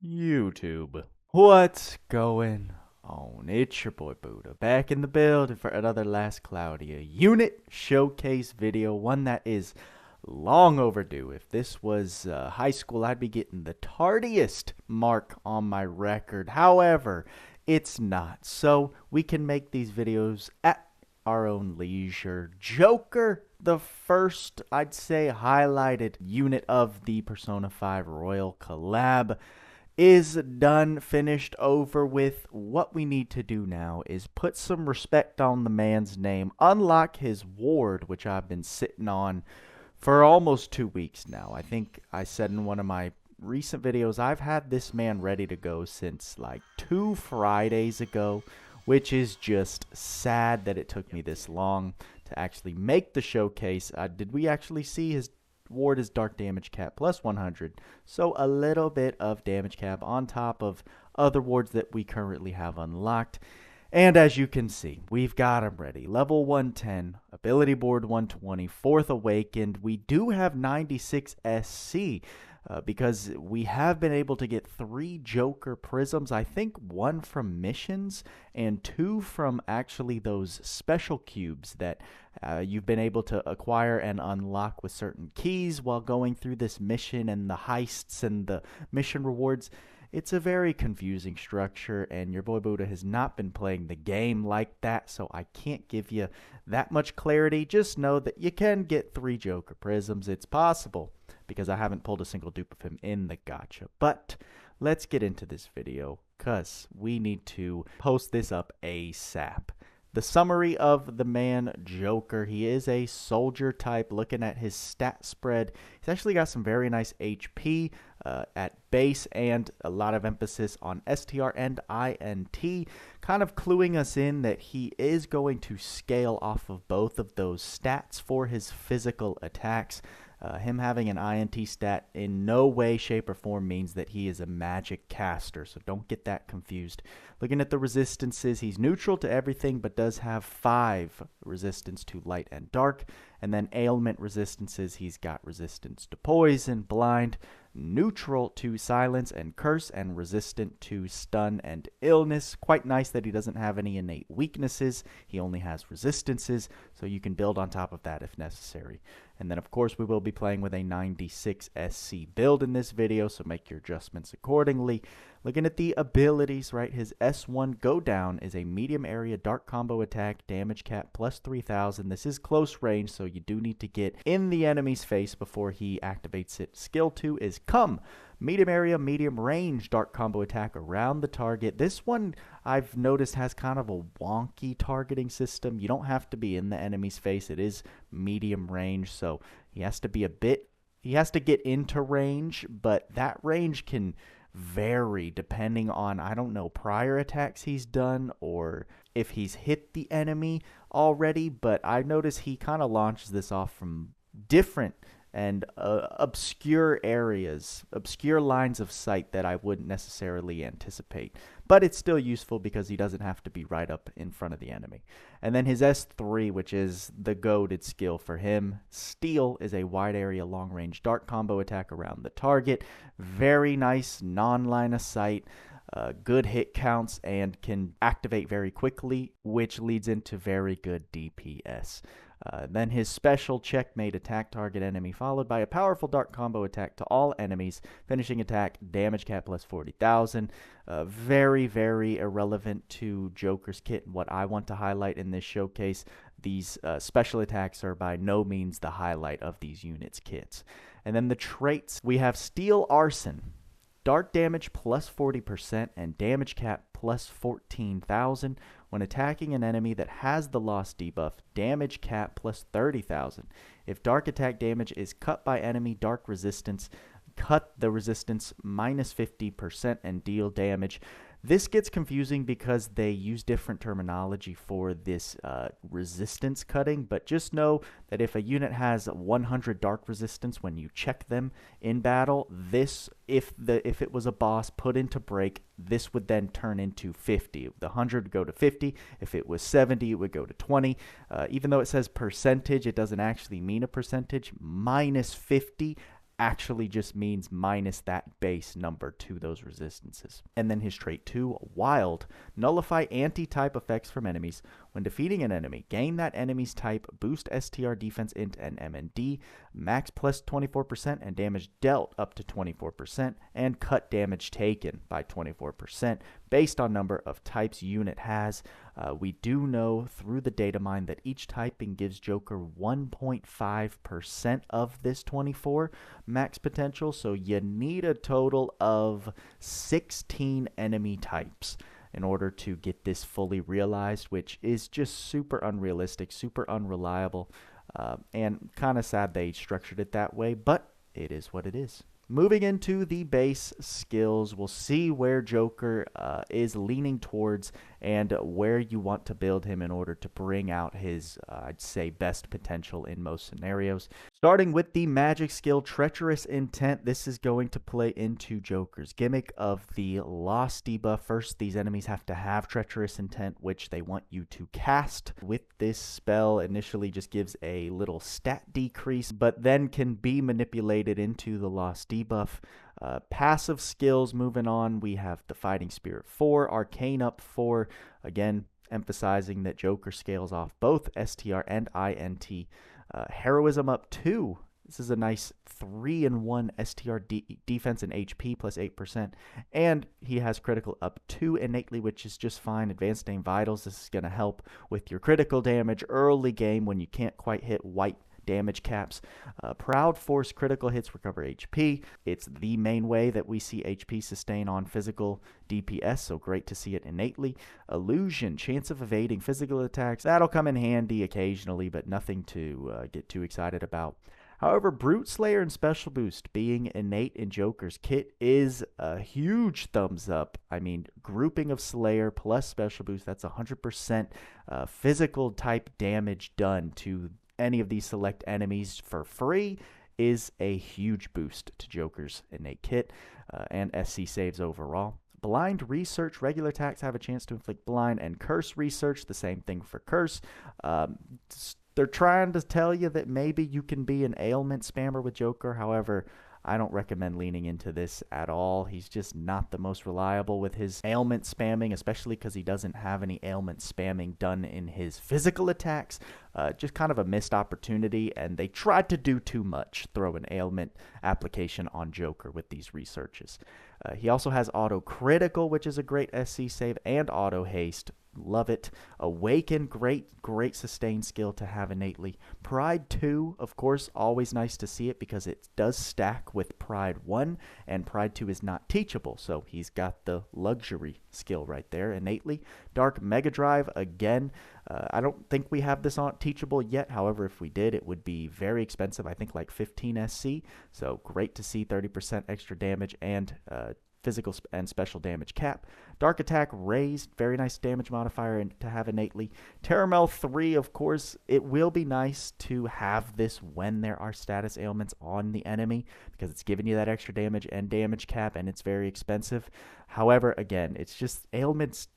YouTube. What's going on? It's your boy Buddha back in the building for another Last Cloudia unit showcase video, one that is long overdue. If this was high school, I'd be getting the tardiest mark on my record. However, it's not, so we can make these videos at our own leisure. Joker, the first, I'd say, highlighted unit of the Persona 5 Royal collab, is done, finished, over with. What we need to do now is put some respect on the man's name, unlock his ward, which I've been sitting on for almost 2 weeks now. I think I said in one of my recent videos, I've had this man ready to go since like 2 Fridays ago, which is just sad that it took me this long to actually make the showcase. Did we actually see his ward is dark damage cap plus 100, so a little bit of damage cap on top of other wards that we currently have unlocked. And as you can see, we've got him ready. Level 110, ability board 120, 4th awakened. We do have 96 SC because we have been able to get 3 Joker prisms. I think 1 from missions and 2 from actually those special cubes that you've been able to acquire and unlock with certain keys while going through this mission and the heists and the mission rewards. It's a very confusing structure, and your boy Buddha has not been playing the game like that, so I can't give you that much clarity. Just know that you can get 3 Joker prisms. It's possible, because I haven't pulled a single dupe of him in the gacha. But let's get into this video, because we need to post this up ASAP. The summary of the man Joker: he is a soldier type. Looking at his stat spread, he's actually got some very nice HP at base and a lot of emphasis on STR and INT, kind of cluing us in that he is going to scale off of both of those stats for his physical attacks. Him having an INT stat in no way, shape, or form means that he is a magic caster, so don't get that confused. Looking at the resistances, he's neutral to everything, but does have 5 resistance to light and dark. And then ailment resistances, he's got resistance to poison, blind, neutral to silence and curse, and resistant to stun and illness. Quite nice that he doesn't have any innate weaknesses. He only has resistances, so you can build on top of that if necessary. And then, of course, we will be playing with a 96 SC build in this video, so make your adjustments accordingly. Looking at the abilities, right, his S1 Go Down is a medium area dark combo attack, damage cap plus 3000. This is close range, so you do need to get in the enemy's face before he activates it. Skill 2 is Come, medium area, medium range dark combo attack around the target. This one I've noticed has kind of a wonky targeting system. You don't have to be in the enemy's face. It is medium range, so he has to get into range, but that range can vary depending on, I don't know, prior attacks he's done or if he's hit the enemy already. But I notice he kind of launches this off from different and obscure areas, obscure lines of sight that I wouldn't necessarily anticipate. But it's still useful because he doesn't have to be right up in front of the enemy. And then his S3, which is the goated skill for him, Steal, is a wide area long range dark combo attack around the target. Very nice non-line of sight. Good hit counts and can activate very quickly, which leads into very good DPS. Then his special checkmate: attack target enemy, followed by a powerful dark combo attack to all enemies, finishing attack, damage cap plus 40,000. Very, very irrelevant to Joker's kit and what I want to highlight in this showcase. These special attacks are by no means the highlight of these units' kits. And then the traits, we have Steel Arson, dark damage plus 40% and damage cap plus 14,000. When attacking an enemy that has the lost debuff, damage cap plus 30,000. If dark attack damage is cut by enemy dark resistance, cut the resistance minus 50% and deal damage. This gets confusing because they use different terminology for this resistance cutting, but just know that if a unit has 100 dark resistance when you check them in battle, this, if it was a boss put into break, this would then turn into 50. The 100 would go to 50. If it was 70, it would go to 20. Even though it says percentage, it doesn't actually mean a percentage. Minus 50 actually just means minus that base number to those resistances. And then his trait 2, Wild. Nullify anti-type effects from enemies. When defeating an enemy, gain that enemy's type, boost STR defense int and MND, max plus 24% and damage dealt up to 24%, and cut damage taken by 24% based on number of types unit has. We do know through the data mine that each typing gives Joker 1.5% of this 24 max potential, so you need a total of 16 enemy types in order to get this fully realized, which is just super unrealistic, super unreliable, and kind of sad they structured it that way, but it is what it is. Moving into the base skills, we'll see where Joker is leaning towards and where you want to build him in order to bring out his, I'd say, best potential in most scenarios. Starting with the magic skill, Treacherous Intent. This is going to play into Joker's gimmick of the Loss debuff. First, these enemies have to have Treacherous Intent, which they want you to cast. With this spell, initially just gives a little stat decrease, but then can be manipulated into the Loss debuff. Passive skills, moving on, we have the Fighting Spirit 4, Arcane up 4, again emphasizing that Joker scales off both STR and INT. Heroism up 2, this is a nice 3-in-1 STR defense and HP plus 8%, and he has critical up 2 innately, which is just fine. Advanced Aim Vitals, this is going to help with your critical damage early game when you can't quite hit white damage caps. Proud Force critical hits recover HP. It's the main way that we see HP sustain on physical DPS, so great to see it innately. Illusion, chance of evading physical attacks. That'll come in handy occasionally, but nothing to get too excited about. However, Brute Slayer and Special Boost being innate in Joker's kit is a huge thumbs up. I mean, grouping of Slayer plus Special Boost, that's 100% physical type damage done to any of these select enemies for free is a huge boost to Joker's innate kit and SC saves overall. Blind Research, regular attacks have a chance to inflict blind, and Curse Research, the same thing for Curse. They're trying to tell you that maybe you can be an ailment spammer with Joker. However, I don't recommend leaning into this at all. He's just not the most reliable with his ailment spamming, especially because he doesn't have any ailment spamming done in his physical attacks. Just kind of a missed opportunity, and they tried to do too much, throw an ailment application on Joker with these researches. He also has auto critical, which is a great SC save, and auto haste. Love it. Awaken, great sustain skill to have innately. Pride 2, of course, always nice to see it because it does stack with Pride 1, and Pride 2 is not teachable, so he's got the luxury skill right there innately. Dark Mega Drive, again, I don't think we have this on teachable yet. However, if we did, it would be very expensive. I think like 15 SC, so great to see 30% extra damage and physical and special damage cap. Dark Attack raised, very nice damage modifier to have innately. Terramel 3, of course, it will be nice to have this when there are status ailments on the enemy because it's giving you that extra damage and damage cap, and it's very expensive. However, again, it's just ailments,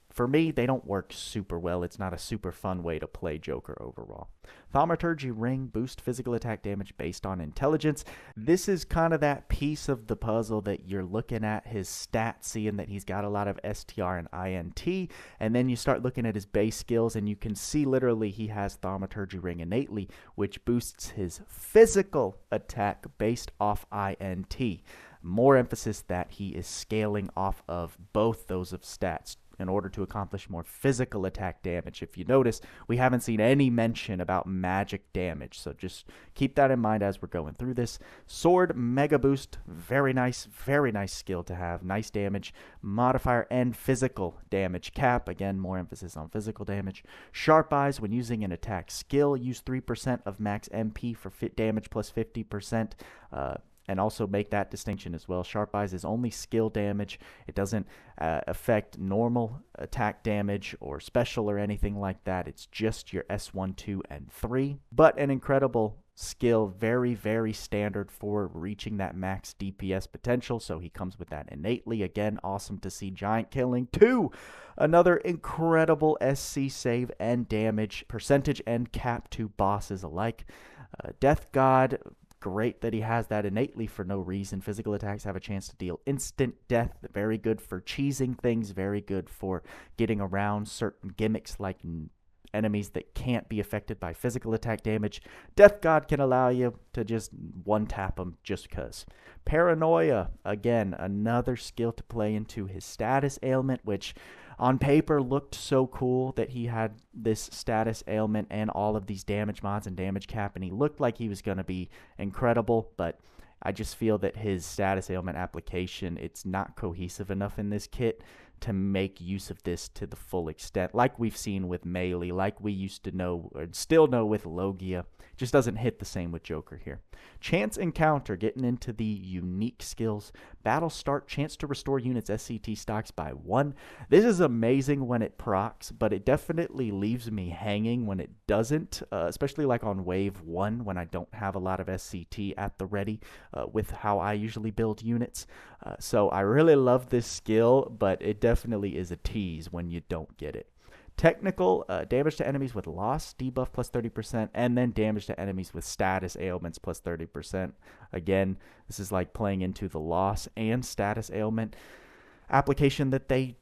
for me, they don't work super well. It's not a super fun way to play Joker overall. Thaumaturgy Ring, boost physical attack damage based on intelligence. This is kind of that piece of the puzzle that you're looking at his stats, seeing that he's got a lot of STR and INT, and then you start looking at his base skills, and you can see literally he has Thaumaturgy Ring innately, which boosts his physical attack based off INT. More emphasis that he is scaling off of both those of stats in order to accomplish more physical attack damage. If you notice, we haven't seen any mention about magic damage, so just keep that in mind as we're going through this. Sword Mega Boost, very nice skill to have. Nice damage modifier and physical damage cap. Again, more emphasis on physical damage. Sharp Eyes, when using an attack skill, use 3% of max MP for damage plus 50%. And also make that distinction as well. Sharp Eyes is only skill damage. It doesn't affect normal attack damage or special or anything like that. It's just your S1, 2, and 3. But an incredible skill, very standard for reaching that max DPS potential, so he comes with that innately. Again, awesome to see. Giant Killing 2, another incredible SC save and damage percentage and cap to bosses alike. Death God, great that he has that innately for no reason. Physical attacks have a chance to deal instant death. Very good for cheesing things. Very good for getting around certain gimmicks like enemies that can't be affected by physical attack damage. Death God can allow you to just one-tap them just because. Paranoia, again, another skill to play into his status ailment, which on paper looked so cool that he had this status ailment and all of these damage mods and damage cap, and he looked like he was going to be incredible, but I just feel that his status ailment application, it's not cohesive enough in this kit to make use of this to the full extent, like we've seen with Melee, like we used to know, or still know with Logia. Just doesn't hit the same with Joker here. Chance Encounter, getting into the unique skills. Battle Start, chance to restore units' SCT stocks by 1. This is amazing when it procs, but it definitely leaves me hanging when it doesn't, especially like on wave 1 when I don't have a lot of SCT at the ready with how I usually build units. So I really love this skill, but it definitely is a tease when you don't get it. Technical, damage to enemies with loss, debuff plus 30%, and then damage to enemies with status ailments plus 30%. Again, this is like playing into the loss and status ailment application that they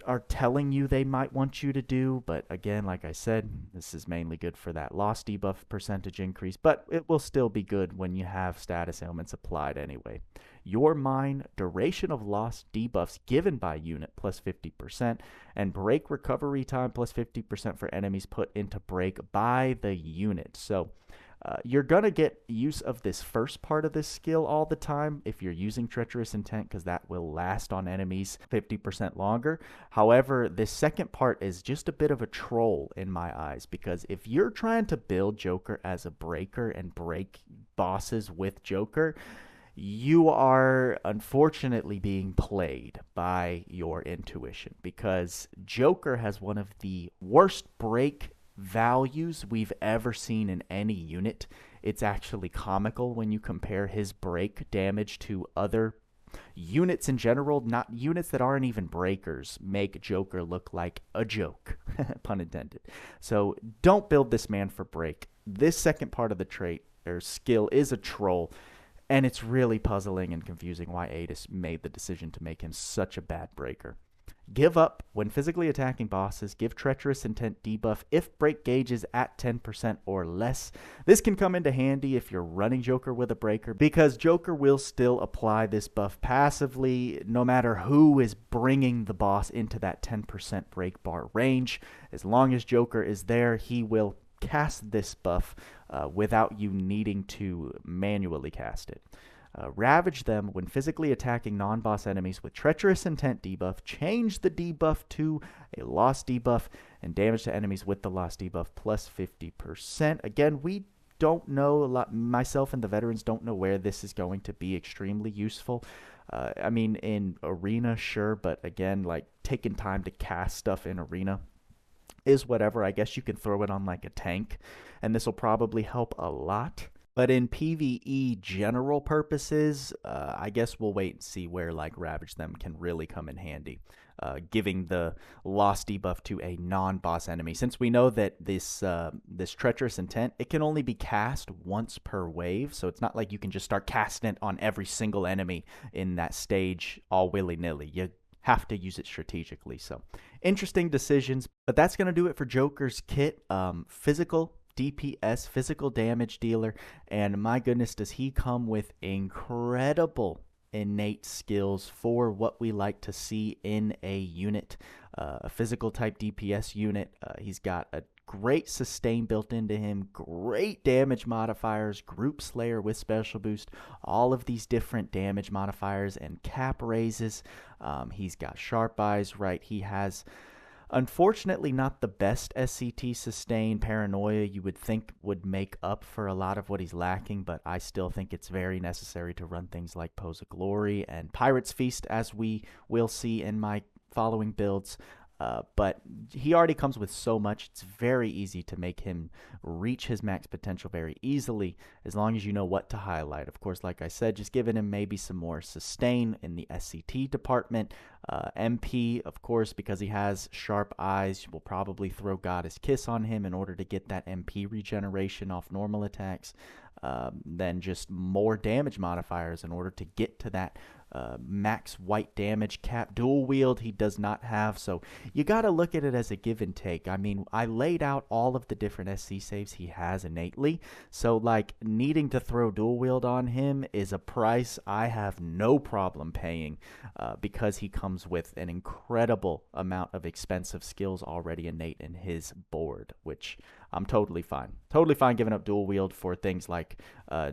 are telling you they might want you to do, but again, like I said, this is mainly good for that loss debuff percentage increase, but it will still be good when you have status ailments applied anyway. Your Mine, duration of loss debuffs given by unit plus 50%, and break recovery time plus 50% for enemies put into break by the unit. So you're going to get use of this first part of this skill all the time if you're using Treacherous Intent, because that will last on enemies 50% longer. However, this second part is just a bit of a troll in my eyes, because if you're trying to build Joker as a breaker and break bosses with Joker, you are unfortunately being played by your intuition, because Joker has one of the worst break values we've ever seen in any unit. It's actually comical when you compare his break damage to other units in general. Not units that aren't even breakers make Joker look like a joke, pun intended. So don't build this man for break. This second part of the trait or skill is a troll, and it's really puzzling and confusing why Adel made the decision to make him such a bad breaker. Give up when physically attacking bosses. Give Treacherous Intent debuff if break gauge is at 10% or less. This can come into handy if you're running Joker with a breaker, because Joker will still apply this buff passively no matter who is bringing the boss into that 10% break bar range. As long as Joker is there, he will cast this buff without you needing to manually cast it. Ravage them when physically attacking non-boss enemies with Treacherous Intent debuff. Change the debuff to a loss debuff, and damage to enemies with the loss debuff plus 50%. Again, we don't know a lot. Myself and the veterans don't know where this is going to be extremely useful. I mean, in Arena, sure, but again, like taking time to cast stuff in Arena is whatever. I guess you can throw it on like a tank, and this will probably help a lot. But in PvE general purposes, I guess we'll wait and see where like Ravage them can really come in handy. Giving the loss debuff to a non-boss enemy. Since we know that this Treacherous Intent, it can only be cast once per wave, so it's not like you can just start casting it on every single enemy in that stage all willy-nilly. You have to use it strategically. So interesting decisions, but that's going to do it for Joker's kit. Physical DPS, physical damage dealer, and my goodness, does he come with incredible innate skills for what we like to see in a unit, a physical type DPS unit. He's got a great sustain built into him, great damage modifiers, group slayer with special boost, all of these different damage modifiers and cap raises. He's got sharp eyes, right? He has unfortunately not the best SCT sustain. Paranoia you would think would make up for a lot of what he's lacking, but I still think it's very necessary to run things like Pose of Glory and Pirate's Feast, as we will see in my following builds. But he already comes with so much, it's very easy to make him reach his max potential very easily, as long as you know what to highlight. Of course, like I said, just giving him maybe some more sustain in the SCT department. MP, of course, because he has sharp eyes, will probably throw Goddess Kiss on him in order to get that MP regeneration off normal attacks. than just more damage modifiers in order to get to that max white damage cap. Dual wield he does not have, so you got to look at it as a give and take. I mean, I laid out all of the different SC saves he has innately, so like needing to throw dual wield on him is a price I have no problem paying, because he comes with an incredible amount of expensive skills already innate in his board, which I'm totally fine. Totally fine giving up dual wield for things like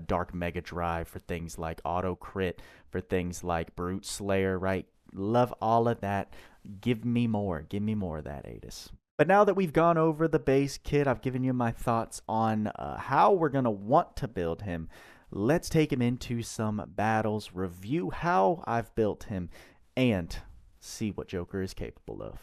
Dark Mega Drive, for things like Auto Crit, for things like Brute Slayer, right? Love all of that. Give me more. Give me more of that, Adis. But now that we've gone over the base kit, I've given you my thoughts on how we're going to want to build him. Let's take him into some battles, review how I've built him, and see what Joker is capable of.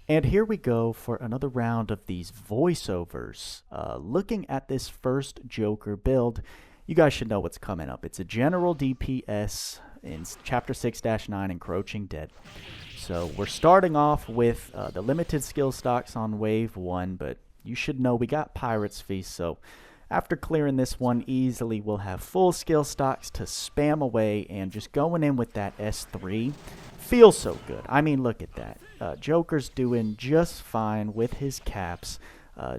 And here we go for another round of these voiceovers. Looking at this first Joker build, you guys should know what's coming up. It's a general DPS in Chapter 6-9, Encroaching Dead. So we're starting off with the limited skill stocks on Wave 1, but you should know we got Pirate's Feast, so after clearing this one easily, we'll have full skill stocks to spam away, and just going in with that S3 feels so good. I mean, look at that. Joker's doing just fine with his caps.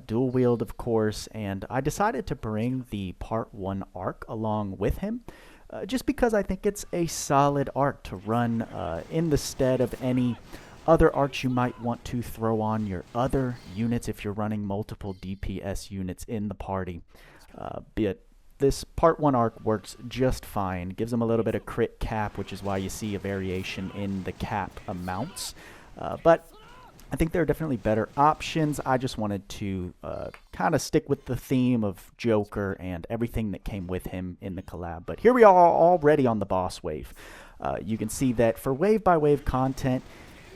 Dual wield, of course, and I decided to bring the Part 1 arc along with him, just because I think it's a solid arc to run in the stead of any other arcs you might want to throw on your other units if you're running multiple DPS units in the party. But this Part 1 arc works just fine. Gives them a little bit of crit cap, which is why you see a variation in the cap amounts. But I think there are definitely better options. I just wanted to kind of stick with the theme of Joker and everything that came with him in the collab. But here we are already on the boss wave. You can see that for wave by wave content,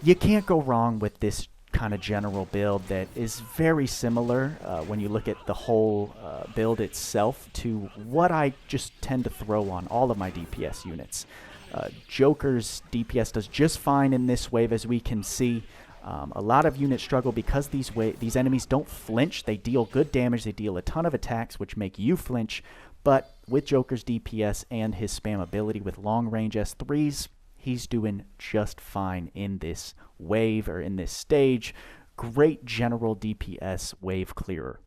you can't go wrong with this kind of general build that is very similar when you look at the whole build itself to what I just tend to throw on all of my DPS units. Joker's DPS does just fine in this wave, as we can see. A lot of units struggle because these enemies don't flinch. They deal good damage. They deal a ton of attacks, which make you flinch. But with Joker's DPS and his spam ability with long-range S3s, he's doing just fine in this wave, or in this stage. Great general DPS wave clearer.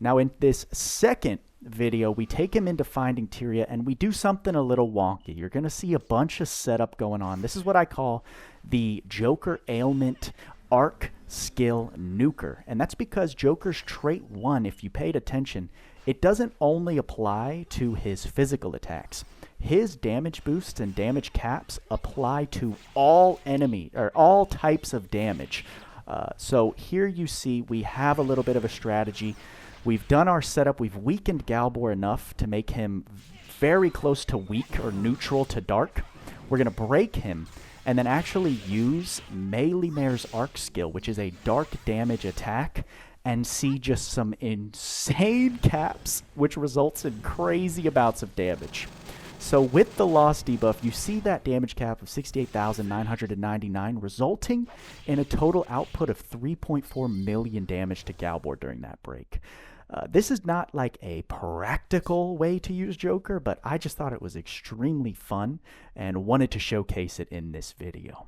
Now in this second video, we take him into Finding Tyria, and we do something a little wonky. You're going to see a bunch of setup going on. This is what I call the Joker Ailment Arc Skill Nuker. And that's because Joker's trait 1, if you paid attention, it doesn't only apply to his physical attacks. His damage boosts and damage caps apply to all all types of damage. So here you see we have a little bit of a strategy. We've done our setup. We've weakened Galbor enough to make him very close to weak or neutral to dark. We're going to break him and then actually use Meleemere's Arc skill, which is a dark damage attack, and see just some insane caps, which results in crazy amounts of damage. So with the loss debuff, you see that damage cap of 68,999, resulting in a total output of 3.4 million damage to Galbor during that break. This is not like a practical way to use Joker, but I just thought it was extremely fun and wanted to showcase it in this video.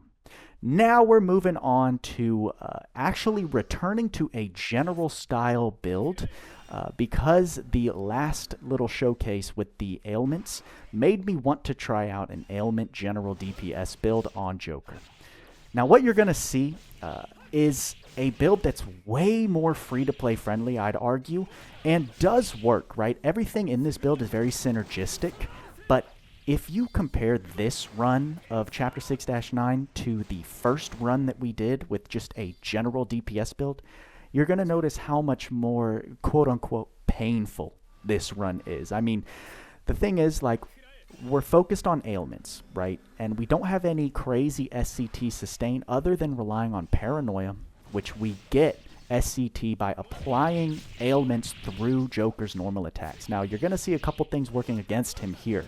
Now we're moving on to actually returning to a general style build, because the last little showcase with the ailments made me want to try out an ailment general DPS build on Joker. Now what you're going to see is a build that's way more free-to-play friendly, I'd argue, and does work, right? Everything in this build is very synergistic, but if you compare this run of Chapter 6-9 to the first run that we did with just a general DPS build, you're going to notice how much more quote-unquote painful this run is. I mean, the thing is, like, we're focused on ailments, right? And we don't have any crazy SCT sustain other than relying on paranoia, which we get SCT by applying ailments through Joker's normal attacks. Now, you're going to see a couple things working against him here.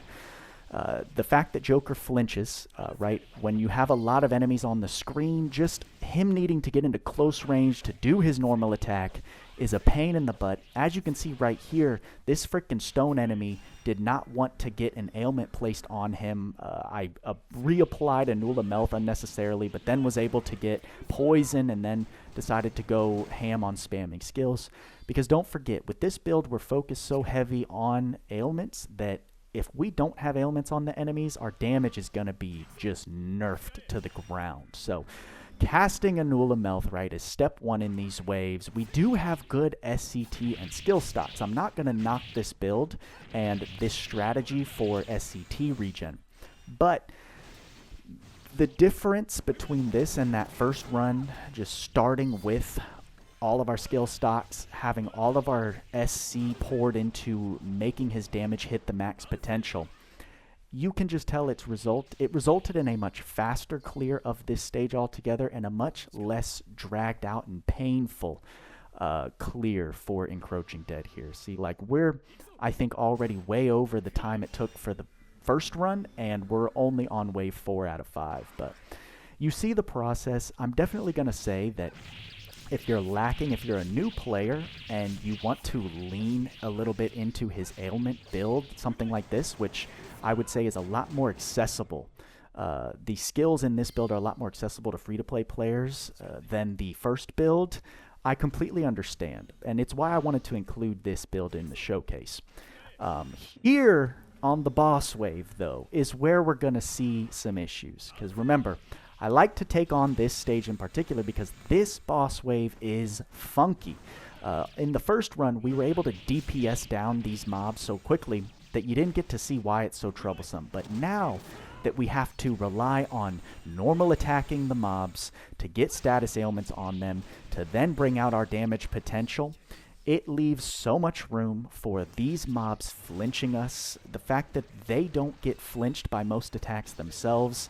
The fact that Joker flinches, right, when you have a lot of enemies on the screen, just him needing to get into close range to do his normal attack is a pain in the butt. As you can see right here, this freaking stone enemy did not want to get an ailment placed on him. I reapplied a Nula Melth unnecessarily, but then was able to get poison and then decided to go ham on spamming skills. Because don't forget, with this build, we're focused so heavy on ailments that if we don't have ailments on the enemies, our damage is going to be just nerfed to the ground. So casting a Nula Melth, right, is step one in these waves. We do have good SCT and skill stocks. I'm not going to knock this build and this strategy for SCT regen. But the difference between this and that first run, just starting with all of our skill stocks, having all of our SC poured into making his damage hit the max potential, you can just tell it resulted in a much faster clear of this stage altogether and a much less dragged out and painful clear for Encroaching Dead here. See, like, we're, I think, already way over the time it took for the first run, and we're only on wave 4 out of 5. But you see the process. I'm definitely going to say that if you're lacking, if you're a new player and you want to lean a little bit into his ailment build, something like this, which I would say is a lot more accessible. The skills in this build are a lot more accessible to free-to-play players than the first build. I completely understand, and it's why I wanted to include this build in the showcase. Here on the boss wave, though, is where we're going to see some issues. Because remember, I like to take on this stage in particular because this boss wave is funky. In the first run, we were able to DPS down these mobs so quickly that you didn't get to see why it's so troublesome. But now that we have to rely on normal attacking the mobs to get status ailments on them, to then bring out our damage potential, it leaves so much room for these mobs flinching us. The fact that they don't get flinched by most attacks themselves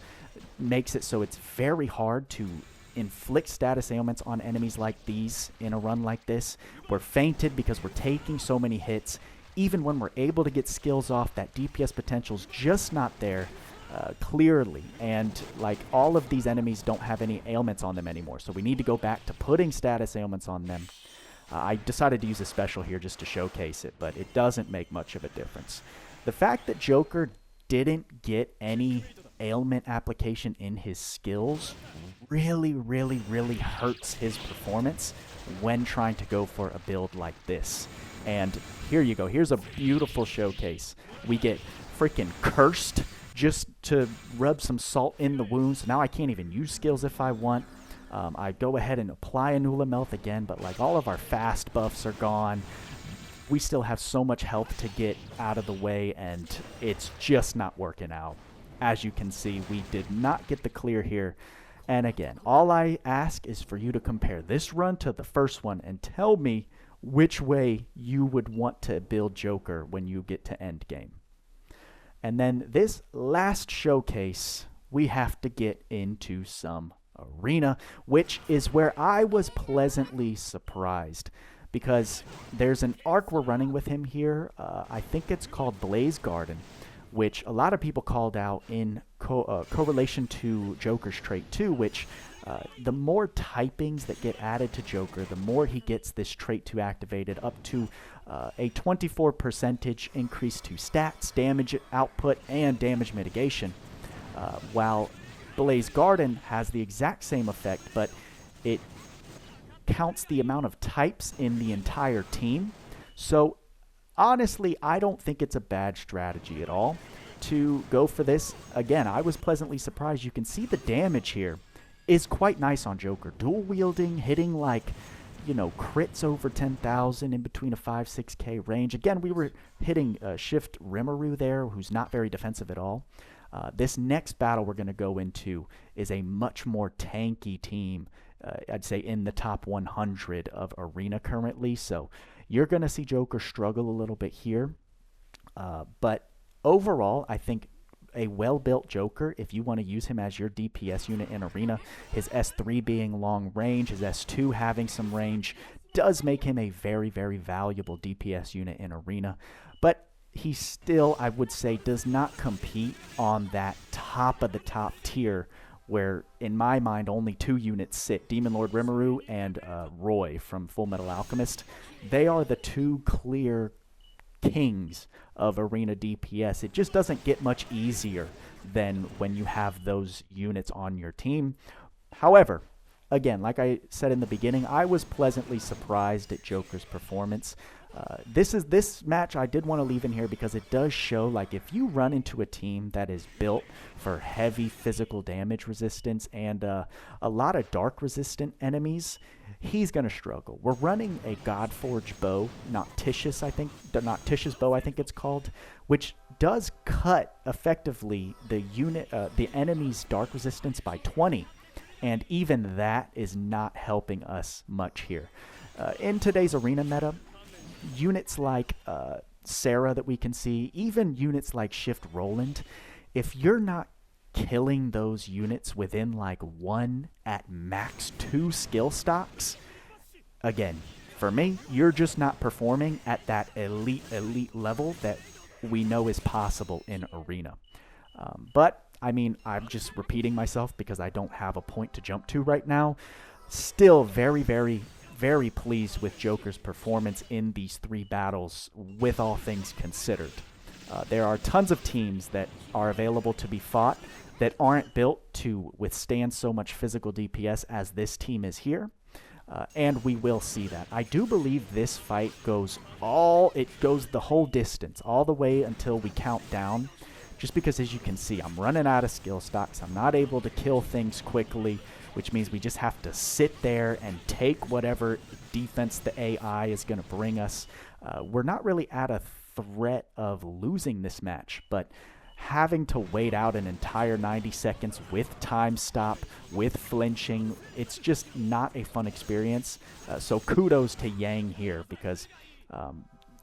makes it so it's very hard to inflict status ailments on enemies like these in a run like this. We're fainted because we're taking so many hits. Even when we're able to get skills off, that DPS potential's just not there clearly. And like, all of these enemies don't have any ailments on them anymore, so we need to go back to putting status ailments on them. I decided to use a special here just to showcase it, but it doesn't make much of a difference. The fact that Joker didn't get any ailment application in his skills really hurts his performance when trying to go for a build like this. And here you go. Here's a beautiful showcase. We get freaking cursed just to rub some salt in the wounds. Now I can't even use skills if I want. I go ahead and apply a Nula Melth again, but like, all of our fast buffs are gone. We still have so much health to get out of the way, and it's just not working out. As you can see, we did not get the clear here. And again, all I ask is for you to compare this run to the first one and tell me which way you would want to build Joker when you get to endgame. And then this last showcase, we have to get into some arena, which is where I was pleasantly surprised. Because there's an arc we're running with him here. I think it's called Blaze Garden, which a lot of people called out in correlation to Joker's trait too, which the more typings that get added to Joker, the more he gets this trait 2 activated, up to a 24% increase to stats, damage output, and damage mitigation. While Blaze Garden has the exact same effect, but it counts the amount of types in the entire team. So honestly, I don't think it's a bad strategy at all to go for this. Again, I was pleasantly surprised. You can see the damage here is quite nice on Joker. Dual wielding, hitting like, you know, crits over 10,000 in between a 5-6k range. Again, we were hitting Shift Rimuru there, who's not very defensive at all. This next battle we're going to go into is a much more tanky team. I'd say in the top 100 of Arena currently. So you're going to see Joker struggle a little bit here. But overall, I think a well-built Joker, if you want to use him as your DPS unit in Arena, his S3 being long range, his S2 having some range, does make him a very valuable DPS unit in Arena. But he still, I would say, does not compete on that top of the top tier where in my mind only 2 units sit, Demon Lord Rimuru and Roy from Full Metal Alchemist. They are the 2 clear kings of arena DPS. It just doesn't get much easier than when you have those units on your team. However, again, like I said in the beginning, I was pleasantly surprised at Joker's performance. This match I did want to leave in here because it does show, like, if you run into a team that is built for heavy physical damage resistance and a lot of dark resistant enemies, he's going to struggle. We're running a Godforged bow, Noctitious bow, I think it's called, which does cut effectively the enemy's dark resistance by 20. And even that is not helping us much here. In today's arena meta, units like Sarah that we can see, even units like Shift Roland, if you're not killing those units within like 1 at max 2 skill stocks, again, for me, you're just not performing at that elite level that we know is possible in arena. But I mean, I'm just repeating myself because I don't have a point to jump to right now. Still very, very, very pleased with Joker's performance in these 3 battles, with all things considered. There are tons of teams that are available to be fought that aren't built to withstand so much physical DPS as this team is here. And we will see that. I do believe this fight goes the whole distance, all the way until we count down. Just because, as you can see, I'm running out of skill stocks. I'm not able to kill things quickly, which means we just have to sit there and take whatever defense the AI is going to bring us. We're not really at a threat of losing this match, but having to wait out an entire 90 seconds with time stop, with flinching, it's just not a fun experience. So kudos to Yang here, because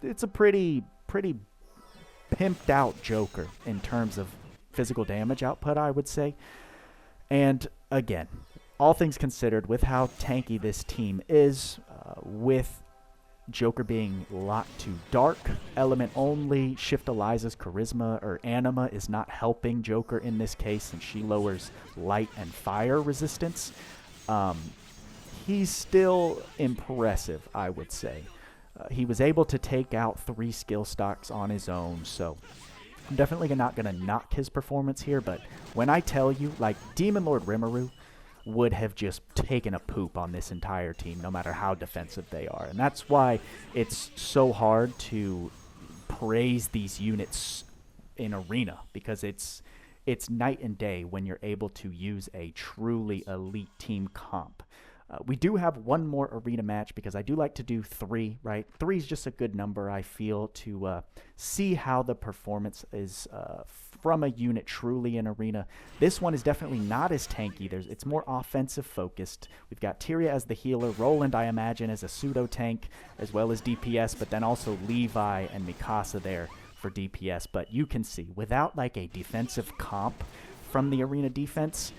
it's a pretty pimped out Joker in terms of physical damage output, I would say. And again, all things considered, with how tanky this team is, with Joker being locked to dark element only, Shift Eliza's charisma or anima is not helping Joker in this case, since she lowers light and fire resistance. He's still impressive, I would say. He was able to take out 3 skill stocks on his own, so I'm definitely not going to knock his performance here, but when I tell you, like, Demon Lord Rimuru would have just taken a poop on this entire team, no matter how defensive they are. And that's why it's so hard to praise these units in arena, because it's night and day when you're able to use a truly elite team comp. We do have one more arena match, because I do like to do 3, right? 3 is just a good number, I feel, to see how the performance is from a unit truly in arena. This one is definitely not as tanky. It's more offensive focused. We've got Tyria as the healer, Roland, I imagine, as a pseudo tank, as well as DPS, but then also Levi and Mikasa there for DPS. But you can see, without like a defensive comp from the arena defense,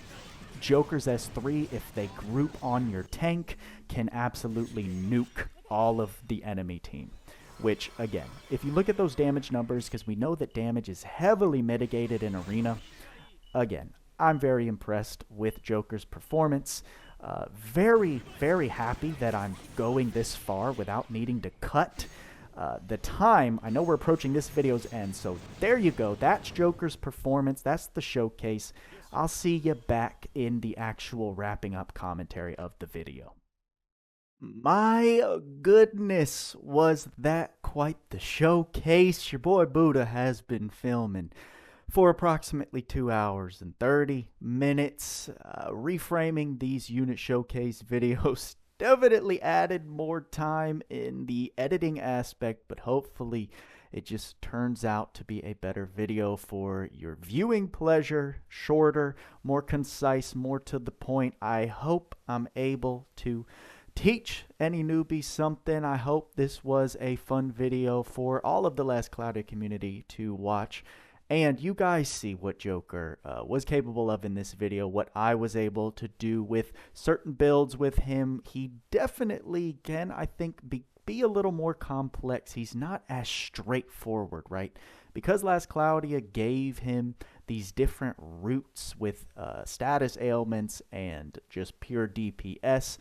Joker's S3, if they group on your tank, can absolutely nuke all of the enemy team. Which, again, if you look at those damage numbers, because we know that damage is heavily mitigated in arena, again, I'm very impressed with Joker's performance. Very, very happy that I'm going this far without needing to cut. The time, I know we're approaching this video's end, so there you go. That's Joker's performance. That's the showcase. I'll see you back in the actual wrapping up commentary of the video. My goodness, was that quite the showcase. Your boy Buddha has been filming for approximately 2 hours and 30 minutes. Reframing these unit showcase videos definitely added more time in the editing aspect, but hopefully it just turns out to be a better video for your viewing pleasure. Shorter, more concise, more to the point. I hope I'm able to teach any newbies something. I hope this was a fun video for all of the Last Cloudia community to watch. And you guys see what Joker was capable of in this video, what I was able to do with certain builds with him. He definitely can, I think, be a little more complex. He's not as straightforward, right? Because Last Cloudia gave him these different routes with status ailments and just pure DPS,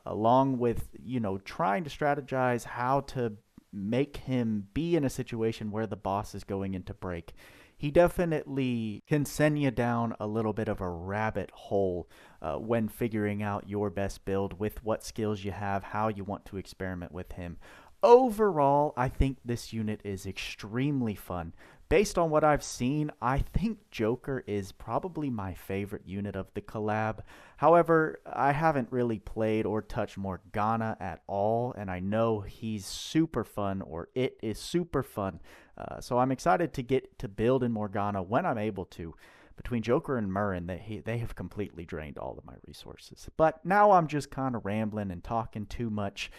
along with, you know, trying to strategize how to make him be in a situation where the boss is going into break. He definitely can send you down a little bit of a rabbit hole when figuring out your best build with what skills you have, how you want to experiment with him. Overall, I think this unit is extremely fun. Based on what I've seen, I think Joker is probably my favorite unit of the collab. However, I haven't really played or touched Morgana at all, and I know he's super fun, or it is super fun. So I'm excited to get to build in Morgana when I'm able to. Between Joker and Murrin, they have completely drained all of my resources. But now I'm just kind of rambling and talking too much.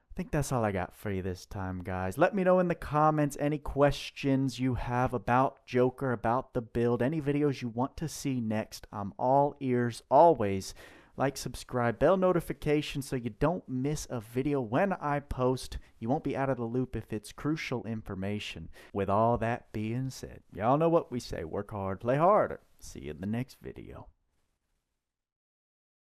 I think that's all I got for you this time, guys. Let me know in the comments any questions you have about Joker, about the build, any videos you want to see next. I'm all ears always. Like, subscribe, bell notification so you don't miss a video when I post. You won't be out of the loop if it's crucial information. With all that being said, y'all know what we say. Work hard, play harder. See you in the next video.